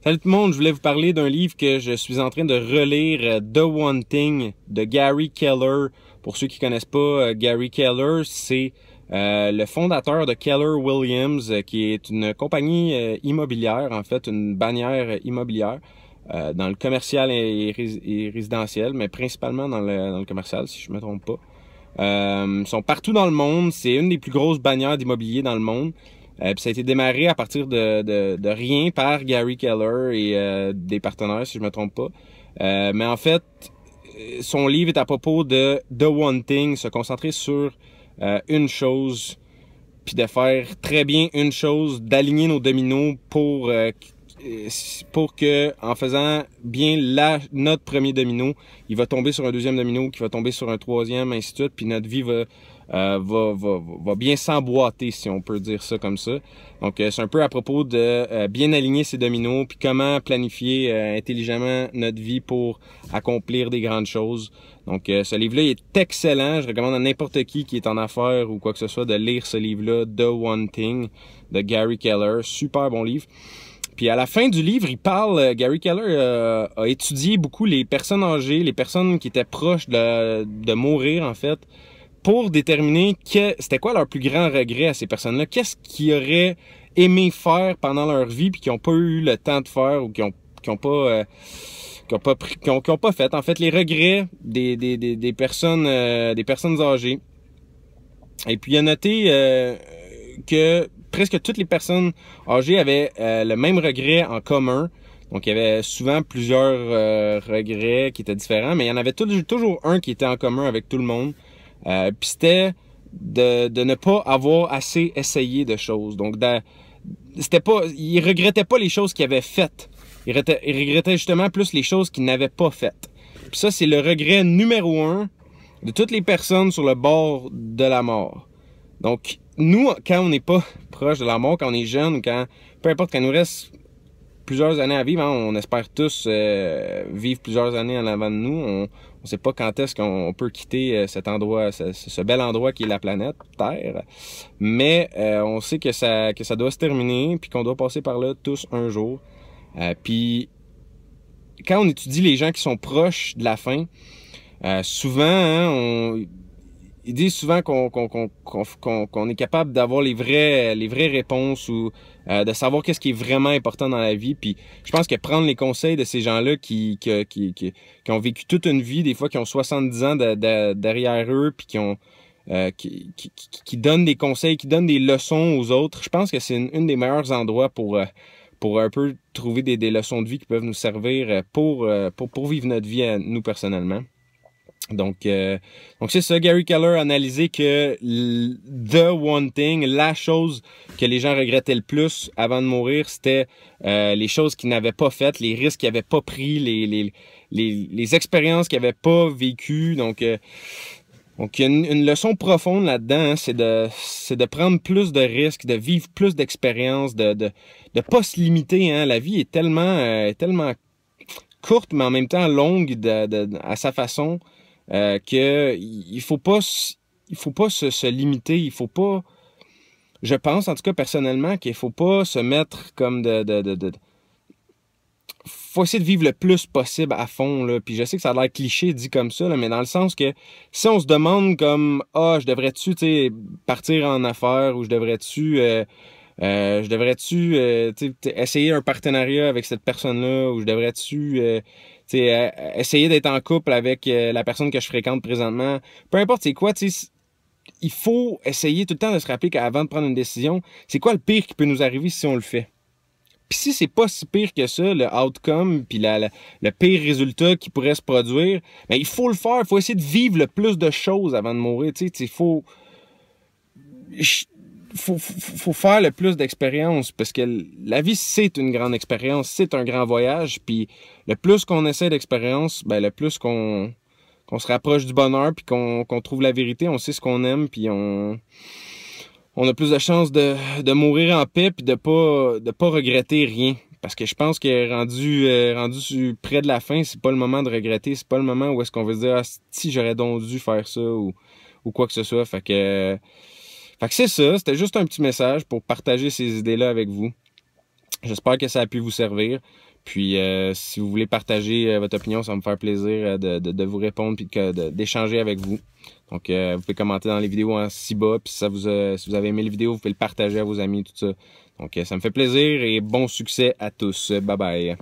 Salut tout le monde, je voulais vous parler d'un livre que je suis en train de relire, The One Thing de Gary Keller. Pour ceux qui connaissent pas, Gary Keller, c'est le fondateur de Keller Williams, qui est une compagnie immobilière, en fait, une bannière immobilière dans le commercial et résidentiel, mais principalement dans le commercial, si je me trompe pas. Ils sont partout dans le monde, c'est une des plus grosses bannières d'immobilier dans le monde. Puis ça a été démarré à partir de rien par Gary Keller et des partenaires, si je me trompe pas. Mais en fait, son livre est à propos de The One Thing, se concentrer sur une chose, puis de faire très bien une chose, d'aligner nos dominos pour que, en faisant bien notre premier domino, il va tomber sur un deuxième domino, qui va tomber sur un troisième, ainsi de suite, puis notre vie va bien s'emboîter, si on peut dire ça comme ça. Donc, c'est un peu à propos de bien aligner ses dominos, puis comment planifier intelligemment notre vie pour accomplir des grandes choses. Donc, ce livre-là est excellent. Je recommande à n'importe qui est en affaires ou quoi que ce soit de lire ce livre-là, The One Thing, de Gary Keller. Super bon livre. Puis à la fin du livre, il parle, Gary Keller a étudié beaucoup les personnes âgées, les personnes qui étaient proches de mourir en fait, pour déterminer c'était quoi leur plus grand regret à ces personnes-là. Qu'est-ce qu'ils auraient aimé faire pendant leur vie puis qu'ils n'ont pas eu le temps de faire ou qui ont pas fait. En fait, les regrets des personnes âgées. Et puis il a noté que presque toutes les personnes âgées avaient le même regret en commun. Donc, il y avait souvent plusieurs regrets qui étaient différents, mais il y en avait toujours un qui était en commun avec tout le monde. Puis c'était de ne pas avoir assez essayé de choses. Donc, ils regrettaient pas les choses qu'ils avaient faites. Ils regrettaient justement plus les choses qu'ils n'avaient pas faites. Puis ça, c'est le regret numéro 1 de toutes les personnes sur le bord de la mort. Donc, nous, quand on n'est pas proche de la mort, quand on est jeune, ou peu importe, quand il nous reste plusieurs années à vivre, hein, on espère tous vivre plusieurs années en avant de nous. On ne sait pas quand est-ce qu'on peut quitter cet endroit, ce bel endroit qui est la planète Terre. Mais on sait que ça doit se terminer, puis qu'on doit passer par là tous un jour. Puis, quand on étudie les gens qui sont proches de la fin, souvent, hein, ils disent souvent qu'on est capable d'avoir les vraies réponses ou de savoir qu'est-ce qui est vraiment important dans la vie. Puis je pense que prendre les conseils de ces gens-là qui ont vécu toute une vie, des fois qui ont 70 ans derrière eux, puis qui donnent des conseils, qui donnent des leçons aux autres, je pense que c'est une des meilleurs endroits pour un peu trouver des leçons de vie qui peuvent nous servir pour vivre notre vie à nous personnellement. Donc c'est ça, Gary Keller a analysé que the one thing, la chose que les gens regrettaient le plus avant de mourir, c'était les choses qu'ils n'avaient pas faites, les risques qu'ils n'avaient pas pris, les expériences qu'ils n'avaient pas vécues. Donc il y a une leçon profonde là-dedans, hein, c'est de prendre plus de risques, de vivre plus d'expériences, de pas se limiter. Hein. La vie est tellement courte, mais en même temps longue à sa façon. Que il faut pas se limiter, il faut pas, je pense en tout cas personnellement qu'il faut pas se mettre comme faut essayer de vivre le plus possible à fond là. Puis je sais que ça a l'air cliché dit comme ça là, mais dans le sens que si on se demande comme je devrais-tu partir en affaires ou je devrais-tu essayer un partenariat avec cette personne-là ou je devrais-tu essayer d'être en couple avec la personne que je fréquente présentement. Peu importe c'est quoi, il faut essayer tout le temps de se rappeler qu'avant de prendre une décision, c'est quoi le pire qui peut nous arriver si on le fait. Puis si c'est pas si pire que ça, le outcome, puis le pire résultat qui pourrait se produire, ben il faut le faire, il faut essayer de vivre le plus de choses avant de mourir. Faut faire le plus d'expériences parce que la vie, c'est une grande expérience, c'est un grand voyage. Puis le plus qu'on essaie d'expérience, ben le plus qu'on se rapproche du bonheur puis qu'on trouve la vérité, on sait ce qu'on aime puis on a plus de chances de mourir en paix puis de pas regretter rien. Parce que je pense que rendu près de la fin, c'est pas le moment de regretter, c'est pas le moment où est-ce qu'on veut se dire si j'aurais donc dû faire ça ou quoi que ce soit. Fait que c'est ça, c'était juste un petit message pour partager ces idées-là avec vous. J'espère que ça a pu vous servir. Puis si vous voulez partager votre opinion, ça va me faire plaisir de vous répondre puis d'échanger avec vous. Donc vous pouvez commenter dans les vidéos en ci-bas, puis si vous avez aimé les vidéos, vous pouvez le partager à vos amis, tout ça. Donc ça me fait plaisir et bon succès à tous. Bye bye.